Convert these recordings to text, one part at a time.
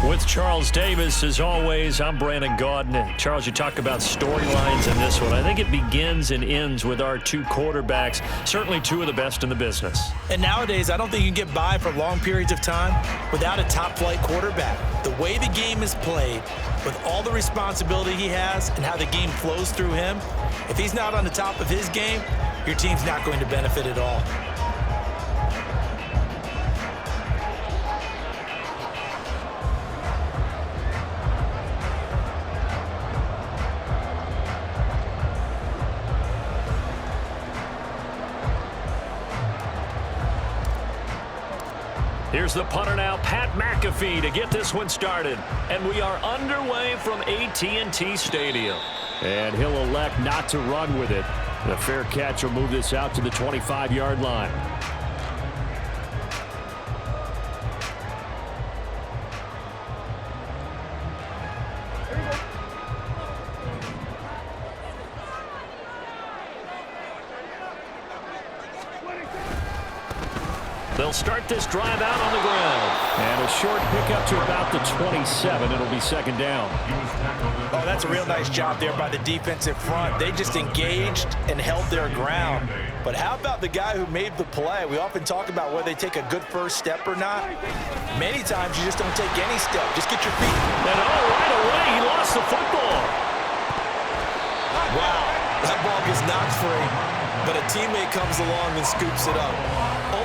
With Charles Davis, as always, I'm Brandon Gaudin. Charles, you talk about storylines in this one. I think it begins and ends with our two quarterbacks, certainly two of the best in the business. And nowadays, I don't think you can get by for long periods of time without a top-flight quarterback. The way the game is played, with all the responsibility he has and how the game flows through him, if he's not on the top of his game, your team's not going to benefit at all. Here's the punter now, Pat McAfee, to get this one started. And we are underway from AT&T Stadium. And he'll elect not to run with it. The fair catch will move this out to the 25-yard line. They'll start this drive out on the ground. And a short pickup to about the 27. It'll be second down. Oh, that's a real nice job there by the defensive front. They just engaged and held their ground. But how about the guy who made the play? We often talk about whether they take a good first step or not. Many times you just don't take any step. Just get your feet. And right away, he lost the football. Wow, that ball gets knocked free, but a teammate comes along and scoops it up.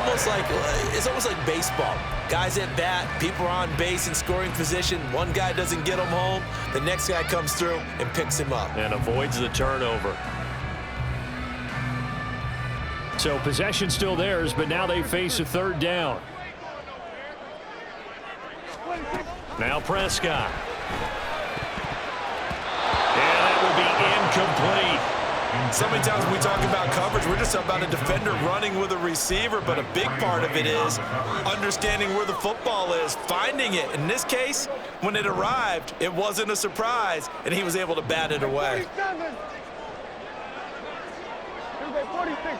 It's almost like baseball. Guys at bat, people are on base in scoring position. One guy doesn't get him home. The next guy comes through and picks him up. And avoids the turnover. So possession still theirs, but now they face a third down. Now Prescott. And that will be incomplete. So many times when we talk about coverage, we're just about a defender running with a receiver, but a big part of it is understanding where the football is, finding it. In this case, when it arrived, it wasn't a surprise, and he was able to bat it away.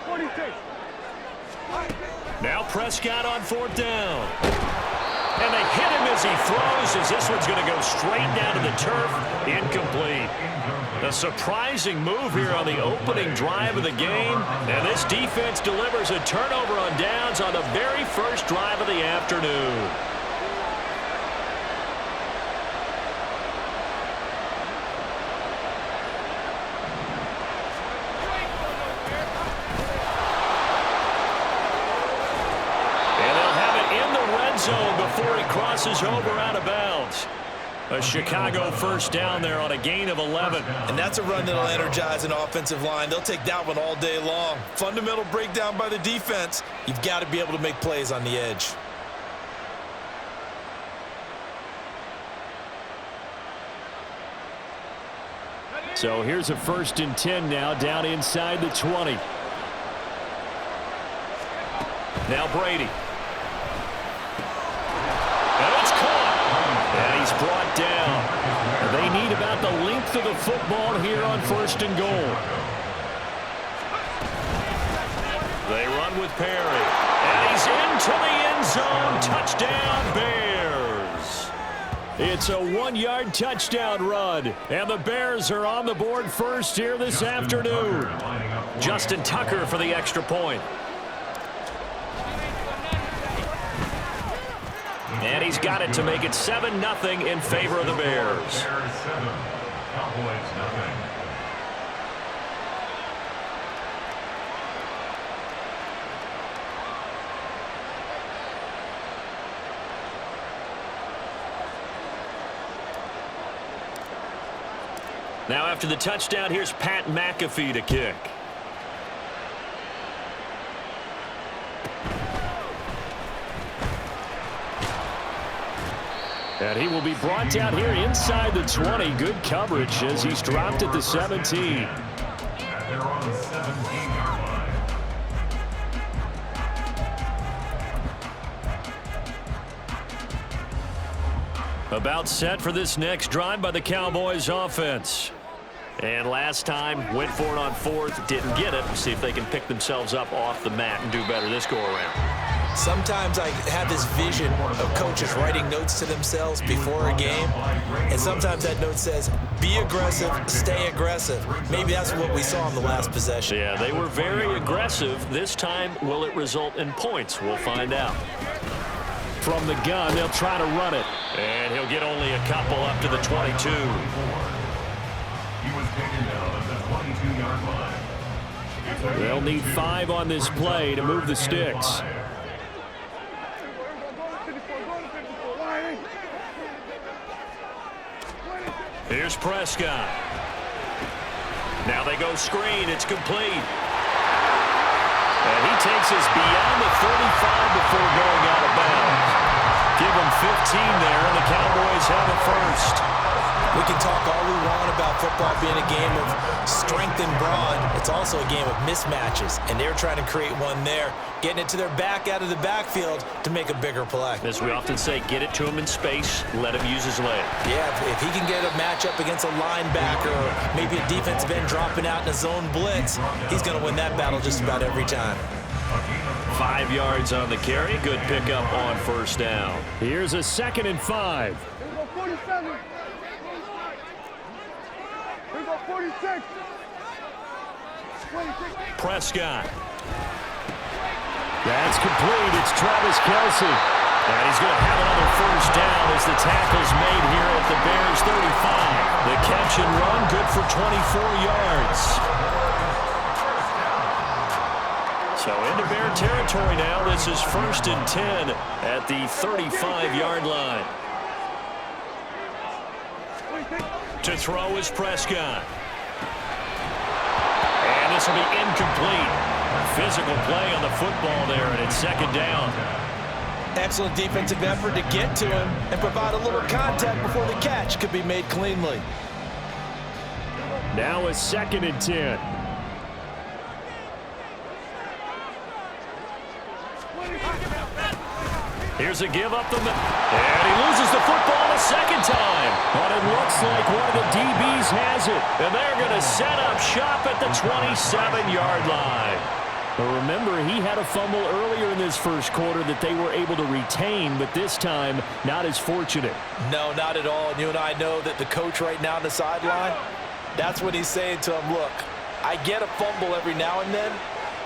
46. Now Prescott on fourth down. And they hit him as he throws, as this one's going to go straight down to the turf. Incomplete. A surprising move here on the opening drive of the game. And this defense delivers a turnover on downs on the very first drive of the afternoon. And they'll have it in the red zone before he crosses over out of bounds. A Chicago first down there on a gain of 11. And that's a run that'll energize an offensive line. They'll take that one all day long. Fundamental breakdown by the defense. You've got to be able to make plays on the edge. So here's a 1st and 10 now down inside the 20. Now Brady. And he's brought down. They need about the length of the football here on 1st and goal. They run with Perry. And he's into the end zone. Touchdown, Bears. It's a 1-yard touchdown run. And the Bears are on the board first here this afternoon. Justin Tucker for the extra point. And he's got it to make it 7-0 in favor of the Bears. Now after the touchdown, here's Pat McAfee to kick. And he will be brought down here inside the 20. Good coverage as he's dropped at the 17. They're on the 17-yard line. About set for this next drive by the Cowboys offense. And last time, went for it on fourth, didn't get it. See if they can pick themselves up off the mat and do better this go-around. Sometimes I have this vision of coaches writing notes to themselves before a game, and sometimes that note says, be aggressive, stay aggressive. Maybe that's what we saw in the last possession. Yeah, they were very aggressive. This time, will it result in points? We'll find out. From the gun, they'll try to run it. And he'll get only a couple up to the 22. He was taken down at the 22-yard line. They'll need 5 on this play to move the sticks. Here's Prescott. Now they go screen. It's complete. And he takes us beyond the 35 before going out of bounds. Give him 15 there, and the Cowboys have it first. We can talk all we want about football being a game of strength and brawn. It's also a game of mismatches, and they're trying to create one there, getting it to their back out of the backfield to make a bigger play. As we often say, get it to him in space, let him use his leg. Yeah, if he can get a matchup against a linebacker or maybe a defensive end dropping out in a zone blitz, he's going to win that battle just about every time. 5 yards on the carry. Good pickup on first down. Here's a 2nd and 5. Here we go, 47. Here we go, 46. 26. Prescott. That's complete. It's Travis Kelce. And he's going to have another first down as the tackle's made here at the Bears 35. The catch and run good for 24 yards. So into Bear territory now. This is 1st and 10 at the 35-yard line. To throw is Prescott. And this will be incomplete. Physical play on the football there, and it's 2nd down. Excellent defensive effort to get to him and provide a little contact before the catch could be made cleanly. Now a 2nd and 10. Here's a give up the middle. And he loses the football a 2nd time. But it looks like one of the DBs has it. And they're going to set up shop at the 27-yard line. But remember, he had a fumble earlier in this first quarter that they were able to retain, but this time, not as fortunate. No, not at all. And you and I know that the coach right now on the sideline, that's what he's saying to him. Look, I get a fumble every now and then,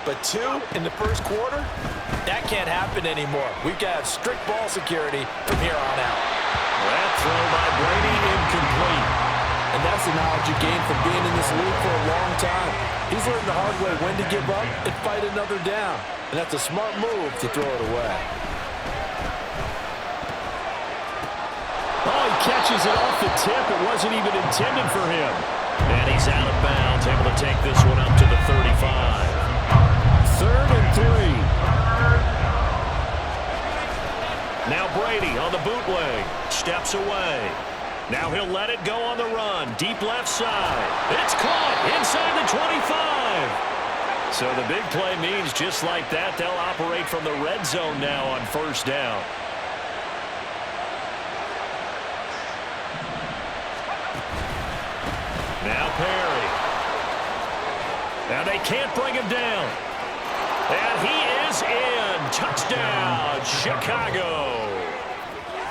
but 2 in the first quarter, that can't happen anymore. We've got to have strict ball security from here on out. That throw by Brady incomplete. And that's the knowledge you gain from being in this league for a long time. He's learned the hard way when to give up and fight another down. And that's a smart move to throw it away. Oh, he catches it off the tip. It wasn't even intended for him. And he's out of bounds, able to take this one up to the 35. 3rd and 3. Now Brady on the bootleg. Steps away. Now he'll let it go on the run. Deep left side. It's caught inside the 25. So the big play means just like that, they'll operate from the red zone now on first down. Now Perry. Now they can't bring him down. And he is in. Touchdown, Chicago.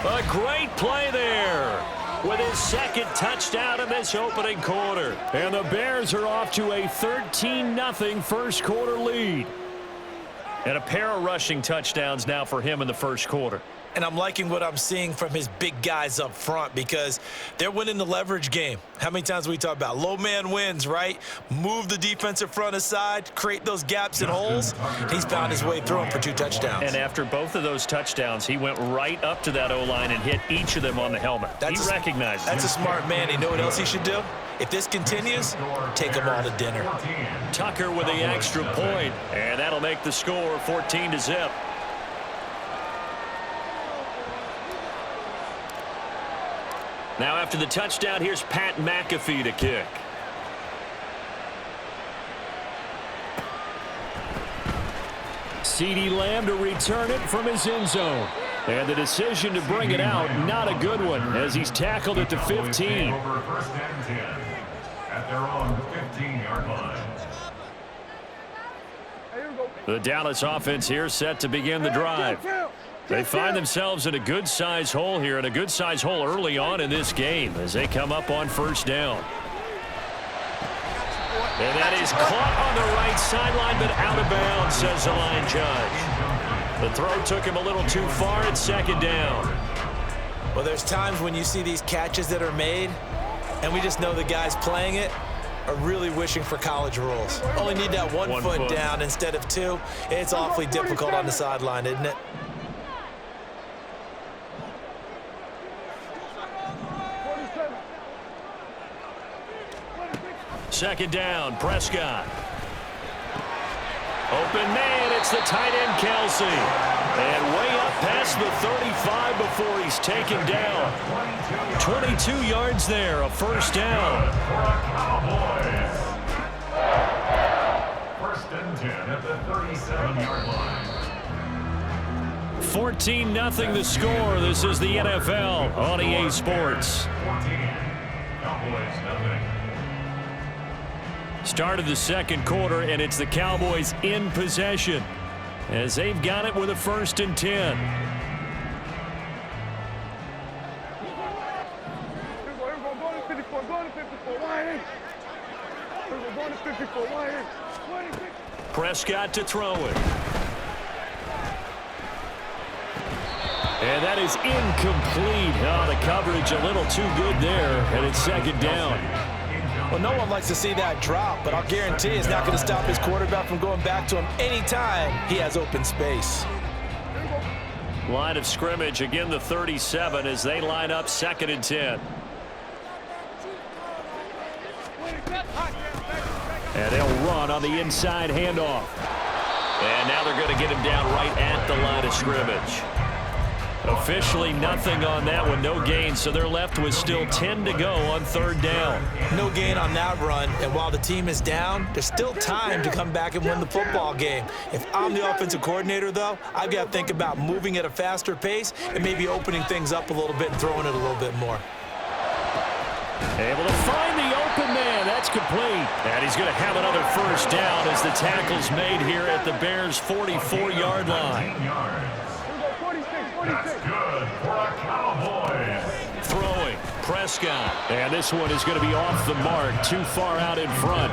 A great play there with his 2nd touchdown in this opening quarter. And the Bears are off to a 13-0 first quarter lead. And a pair of rushing touchdowns now for him in the first quarter. And I'm liking what I'm seeing from his big guys up front because they're winning the leverage game. How many times we talk about low man wins, right? Move the defensive front aside, create those gaps and holes. He's found his way through them for 2 touchdowns. And after both of those touchdowns, he went right up to that O-line and hit each of them on the helmet. He recognized it. That's a smart man. You know what else he should do? If this continues, take them all to dinner. Tucker with the extra point, and that'll make the score 14-0. Now after the touchdown, here's Pat McAfee to kick. CeeDee Lamb to return it from his end zone. And the decision to bring it out, not a good one, as he's tackled at the 15. Over 1st and 10 at their own 15-yard line. The Dallas offense here set to begin the drive. They find themselves in a good-sized hole here, and a good-sized hole early on in this game as they come up on first down. And that is caught on the right sideline, but out of bounds, says the line judge. The throw took him a little too far at second down. Well, there's times when you see these catches that are made, and we just know the guys playing it are really wishing for college rules. Only need that one foot down instead of two. It's awfully difficult on the sideline, isn't it? Second down, Prescott. Open man, it's the tight end, Kelsey. And way up past the 35 before he's taken down. 22 yards there, a first down. First and 10 at the 37-yard line. 14-0 the score. This is the NFL on EA Sports. 14. Cowboys, nothing. Start of the second quarter, and it's the Cowboys in possession as they've got it with a 1st and 10. Prescott to throw it. And that is incomplete. Oh, the coverage a little too good there, and it's second down. Well, no one likes to see that drop, but I'll guarantee it's not going to stop his quarterback from going back to him anytime he has open space. Line of scrimmage, again the 37 as they line up 2nd and 10. And they'll run on the inside handoff. And now they're going to get him down right at the line of scrimmage. Officially nothing on that one, no gain, so they're left with still 10 to go on 3rd down. No gain on that run, and while the team is down, there's still time to come back and win the football game. If I'm the offensive coordinator, though, I've got to think about moving at a faster pace and maybe opening things up a little bit and throwing it a little bit more. Able to find the open man. That's complete. And he's going to have another first down as the tackle's made here at the Bears' 44-yard line. That's good for a Cowboys. Throwing, Prescott. And this one is going to be off the mark, too far out in front.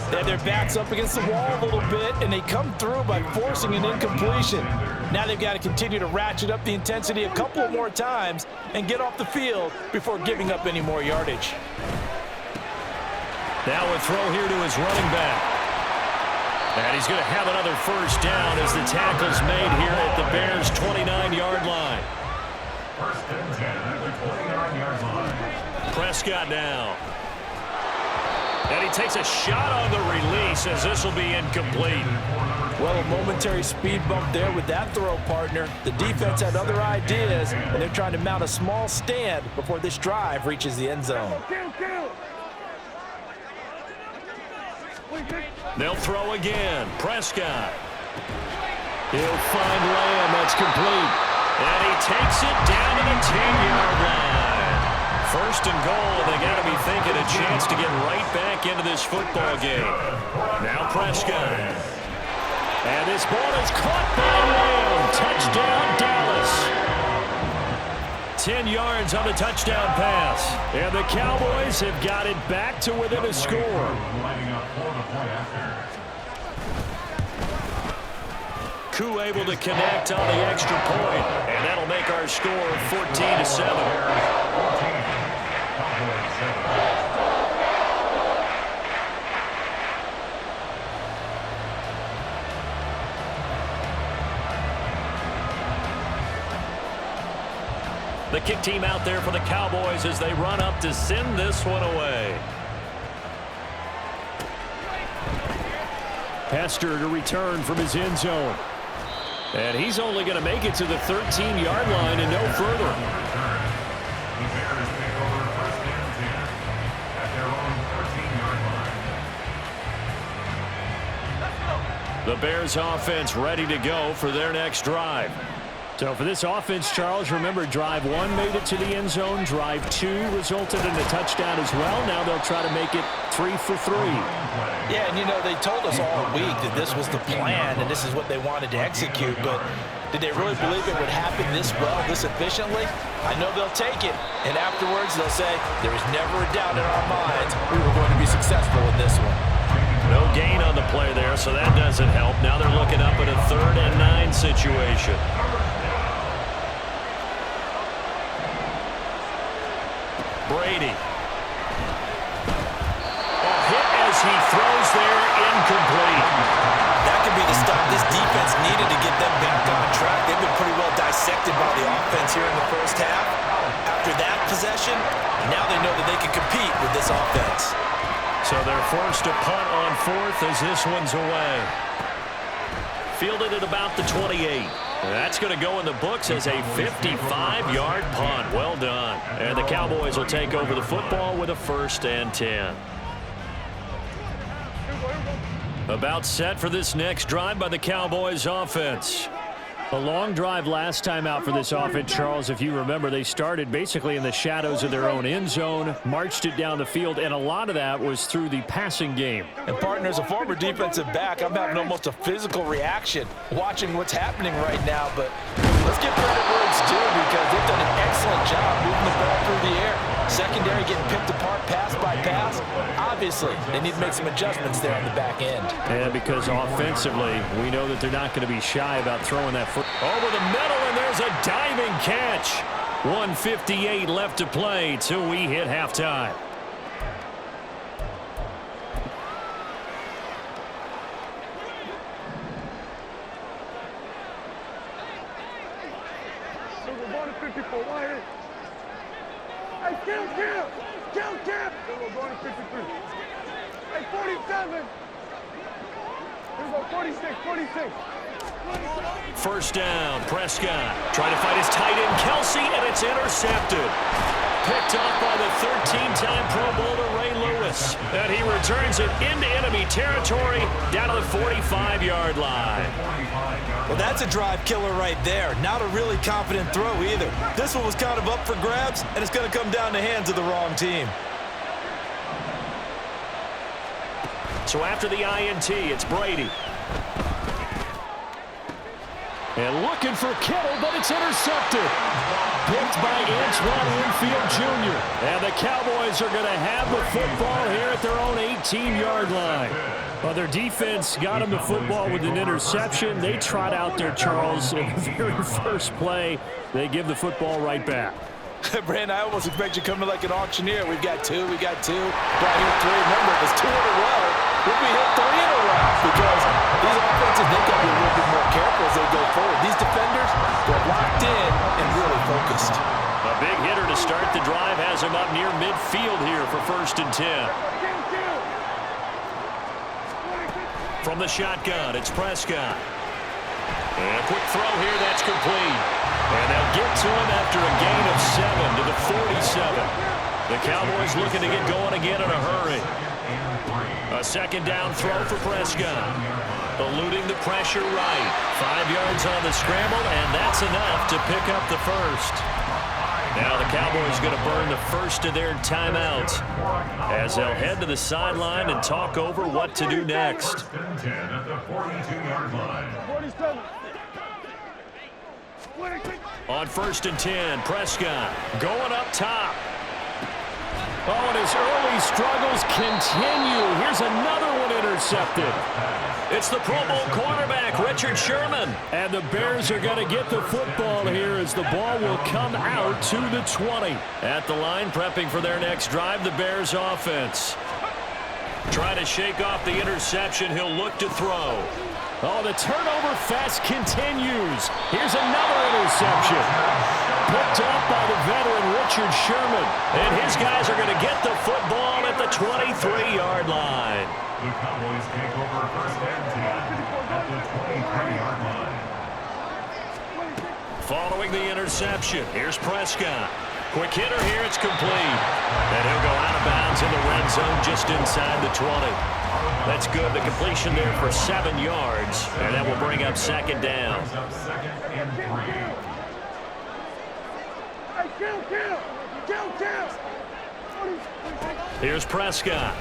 They have their backs up against the wall a little bit, and they come through by forcing an incompletion. Now they've got to continue to ratchet up the intensity a couple more times and get off the field before giving up any more yardage. Now a throw here to his running back. And he's going to have another first down as the tackle's made here at the Bears' 29-yard line. 1st and 10 at the 29-yard line. Prescott now. And he takes a shot on the release as this will be incomplete. Well, a momentary speed bump there with that throw, partner. The defense had other ideas, and they're trying to mount a small stand before this drive reaches the end zone. They'll throw again. Prescott. He'll find Lamb. That's complete. And he takes it down to the 10-yard line. 1st and goal, and they got to be thinking a chance to get right back into this football game. Now Prescott. And this ball is caught by Lamb. Touchdown, Dallas. 10 yards on the touchdown pass. And the Cowboys have got it back to within a score. Lining up for the point after. Koo able to connect on the extra point. And that'll make our score 14-7. The kick team out there for the Cowboys as they run up to send this one away. Hester to return from his end zone. And he's only going to make it to the 13-yard line and no further. The Bears take over 1st and 10 at their own 13-yard line. The Bears offense ready to go for their next drive. So for this offense, Charles, remember drive 1 made it to the end zone. Drive 2 resulted in a touchdown as well. Now they'll try to make it 3 for 3. Yeah, and you know, they told us all week that this was the plan and this is what they wanted to execute, but did they really believe it would happen this well, this efficiently? I know they'll take it, and afterwards they'll say, there was never a doubt in our minds we were going to be successful in this one. No gain on the play there, so that doesn't help. Now they're looking up at a 3rd and 9 situation. Brady. A hit as he throws there, incomplete. That could be the stop this defense needed to get them back on track. They've been pretty well dissected by the offense here in the first half. After that possession, now they know that they can compete with this offense. So they're forced to punt on 4th as this one's away. Fielded at about the 28. That's going to go in the books as a 55-yard punt. Well done. And the Cowboys will take over the football with a 1st and 10. About set for this next drive by the Cowboys offense. A long drive last time out for this offense, Charles. If you remember, they started basically in the shadows of their own end zone, marched it down the field, and a lot of that was through the passing game. And partner, as a former defensive back, I'm having almost a physical reaction watching what's happening right now. But let's give credit where it's due because they've done an excellent job moving the ball through the air. Secondary getting picked apart pass by pass. Obviously, they need to make some adjustments there on the back end. And because offensively, we know that they're not going to be shy about throwing that foot over the middle, and there's a diving catch. 1:58 left to play till we hit halftime. Count. We're going to 53. Hey, 47. Here we go, 46. 1st down, Prescott trying to find his tight end, Kelsey, and it's intercepted. Picked off by the 13-time Pro Bowler Ray Lewis. And he returns it into enemy territory down to the 45-yard line. Well, that's a drive killer right there. Not a really confident throw either. This one was kind of up for grabs, and it's going to come down the hands of the wrong team. So after the INT, it's Brady. And looking for Kittle, but it's intercepted. Picked by Antoine Winfield Jr. And the Cowboys are going to have the football here at their own 18-yard line. Well, their defense got them the football with an interception. They trot out there, Charles, in the very first play. They give the football right back. Brandon, I almost expect you coming like an auctioneer. We've got two. Right here, 3. Remember, if it's 2 in a row, we'll be hit 3 in a row because these offenses, they've got to be a little bit more careful as they go forward. These defenders, they're locked in and really focused. A big hitter to start the drive has him up near midfield here for 1st and 10. From the shotgun, it's Prescott. And a quick throw here, that's complete. And they'll get to him after a gain of 7 to the 47. The Cowboys looking to get going again in a hurry. A 2nd down throw for Prescott. Eluding the pressure right. 5 yards on the scramble, and that's enough to pick up the 1st. Now the Cowboys going to burn the first of their timeouts as they'll head to the sideline and talk over what to do next. 10 at the 42-yard line. 47. On 1st and 10, Prescott going up top. Oh, and his early struggles continue. Here's another one intercepted. It's the Pro Bowl quarterback, Richard Sherman. And the Bears are going to get the football here as the ball will come out to the 20. At the line, prepping for their next drive, the Bears offense. Trying to shake off the interception. He'll look to throw. Oh, the turnover fest continues. Here's another interception. Picked off by the veteran Richard Sherman. And his guys are going to get the football at the 23-yard line. The Cowboys take over 1st and 10 at the 23-yard line. Following the interception, here's Prescott. Quick hitter here, it's complete. And he'll go out of bounds in the red zone just inside the 20. That's good. The completion there for 7 yards. And that will bring up 2nd down. Kill. Here's Prescott.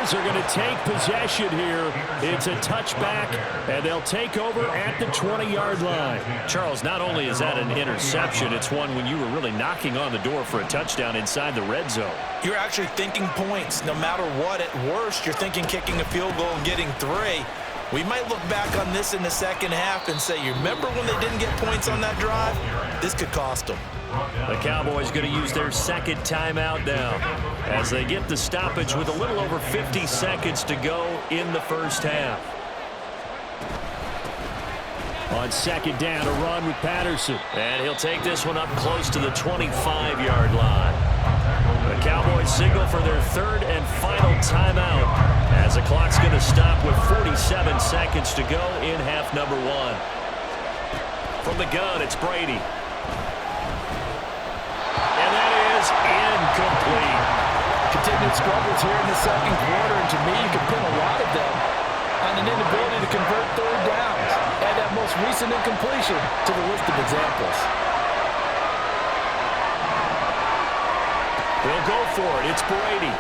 Bears are going to take possession here. It's a touchback, and they'll take over at the 20-yard line. Charles, not only is that an interception, it's one when you were really knocking on the door for a touchdown inside the red zone. You're actually thinking points. No matter what, at worst, you're thinking kicking a field goal and getting 3. We might look back on this in the second half and say, you remember when they didn't get points on that drive? This could cost them. The Cowboys going to use their second timeout now as they get the stoppage with a little over 50 seconds to go in the first half. On second down, a run with Patterson. And he'll take this one up close to the 25-yard line. The Cowboys signal for their third and final timeout as the clock's going to stop with 47 seconds to go in half number 1. From the gun, it's Brady. And that is incomplete. Continued struggles here in the second quarter, and to me, you can pin a lot of them on an inability to convert third downs. Add that most recent incompletion to the list of examples. They'll go for it. It's Brady.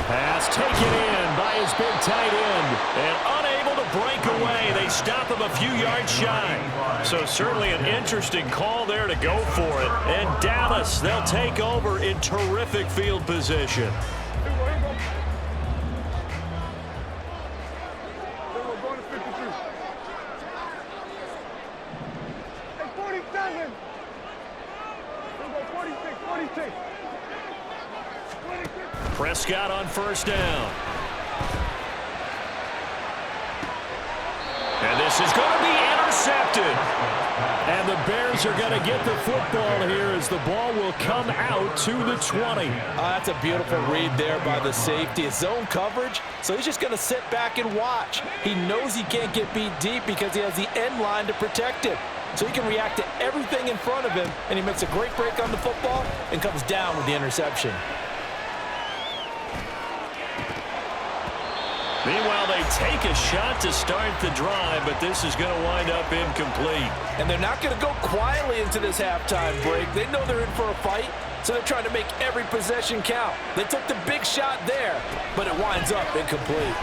Pass taken in by his big tight end. And unable to break away. They stop him a few yards shy. So certainly an interesting call there to go for it. And Dallas, they'll take over in terrific field position. Prescott on first down. And this is going to be intercepted. And the Bears are going to get the football here as the ball will come out to the 20. That's a beautiful read there by the safety. It's zone coverage, so he's just going to sit back and watch. He knows he can't get beat deep because he has the end line to protect him. So he can react to everything in front of him, and he makes a great break on the football and comes down with the interception. Meanwhile, they take a shot to start the drive, but this is going to wind up incomplete. And they're not going to go quietly into this halftime break. They know they're in for a fight, so they're trying to make every possession count. They took the big shot there, but it winds up incomplete.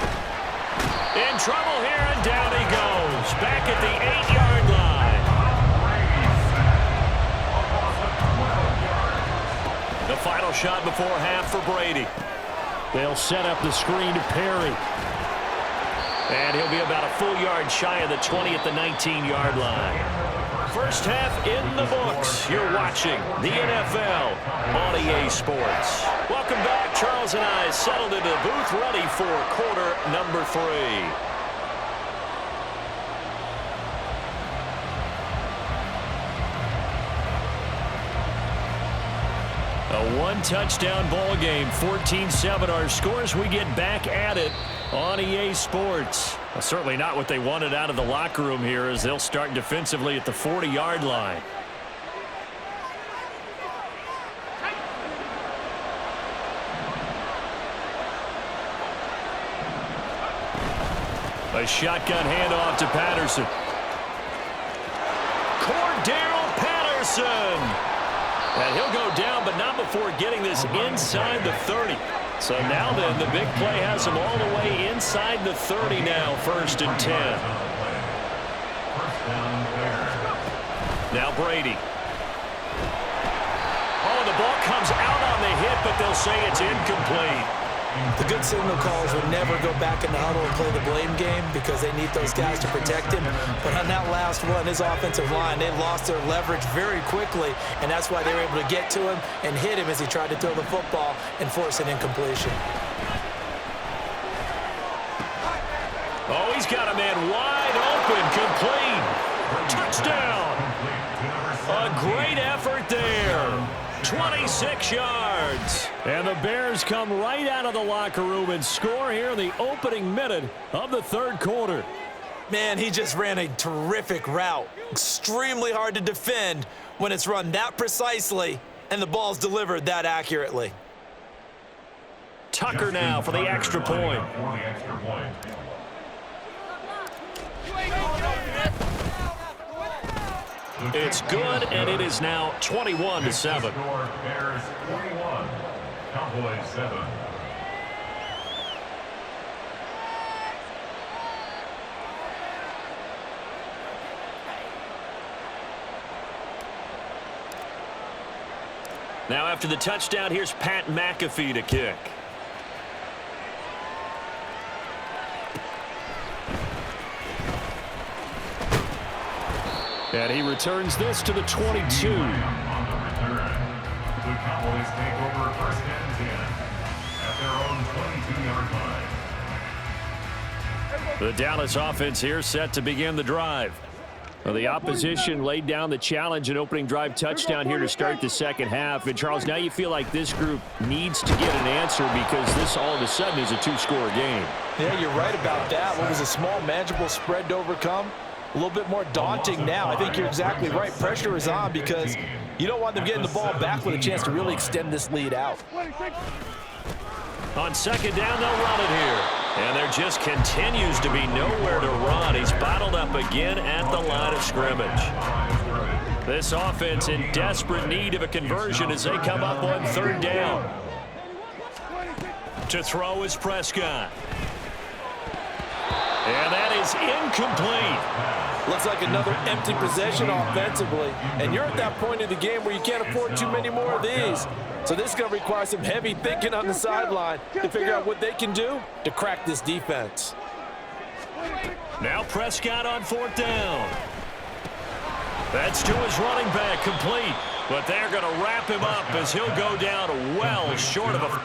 In trouble here, and down he goes. Back at the 8-yard line. The final shot before half for Brady. They'll set up the screen to Perry. And he'll be about a full yard shy of the 20 at the 19-yard line. First half in the books. You're watching the NFL on EA Sports. Welcome back. Charles and I settled into the booth ready for quarter number 3. A one-touchdown ball game, 14-7 our scores. We get back at it on EA Sports. Well, certainly not what they wanted out of the locker room here as they'll start defensively at the 40-yard line. A shotgun handoff to Patterson. Cordell Patterson! And he'll go down, but not before getting this inside the 30. So now then, the big play has him all the way inside the 30 now, 1st and 10. Now Brady. Oh, the ball comes out on the hit, but they'll say it's incomplete. The good signal calls would never go back in the huddle and play the blame game because they need those guys to protect him. But on that last one, his offensive line, they lost their leverage very quickly, and that's why they were able to get to him and hit him as he tried to throw the football and force an incompletion. Oh, he's got a man wide open, complete. Touchdown. A great effort there. 26 yards. And the Bears come right out of the locker room and score here in the opening minute of the third quarter. Man, he just ran a terrific route. Extremely hard to defend when it's run that precisely and the ball's delivered that accurately. Tucker now for the extra point. It's good, and it is now 21-7. Bears 21, Cowboys 7. Now after the touchdown, here's Pat McAfee to kick. And he returns this to the 22. On the return, the Cowboys take over first and 10 at their own 22-yard line. The Dallas offense here set to begin the drive. Well, the opposition laid down the challenge and opening drive touchdown here to start the second half. And, Charles, now you feel like this group needs to get an answer because this all of a sudden is a two-score game. Yeah, you're right about that. What was a small, manageable spread to overcome? A little bit more daunting now. I think you're exactly right. Pressure is on because you don't want them getting the ball back with a chance to really extend this lead out. On second down, they'll run it here. And there just continues to be nowhere to run. He's bottled up again at the line of scrimmage. This offense in desperate need of a conversion as they come up on third down. To throw is Prescott. And that is incomplete. Looks like another empty possession offensively. And you're at that point in the game where you can't afford too many more of these. So this is going to require some heavy thinking on the sideline to figure out what they can do to crack this defense. Now Prescott on fourth down. That's to his running back, complete. But they're going to wrap him up as he'll go down well short of a...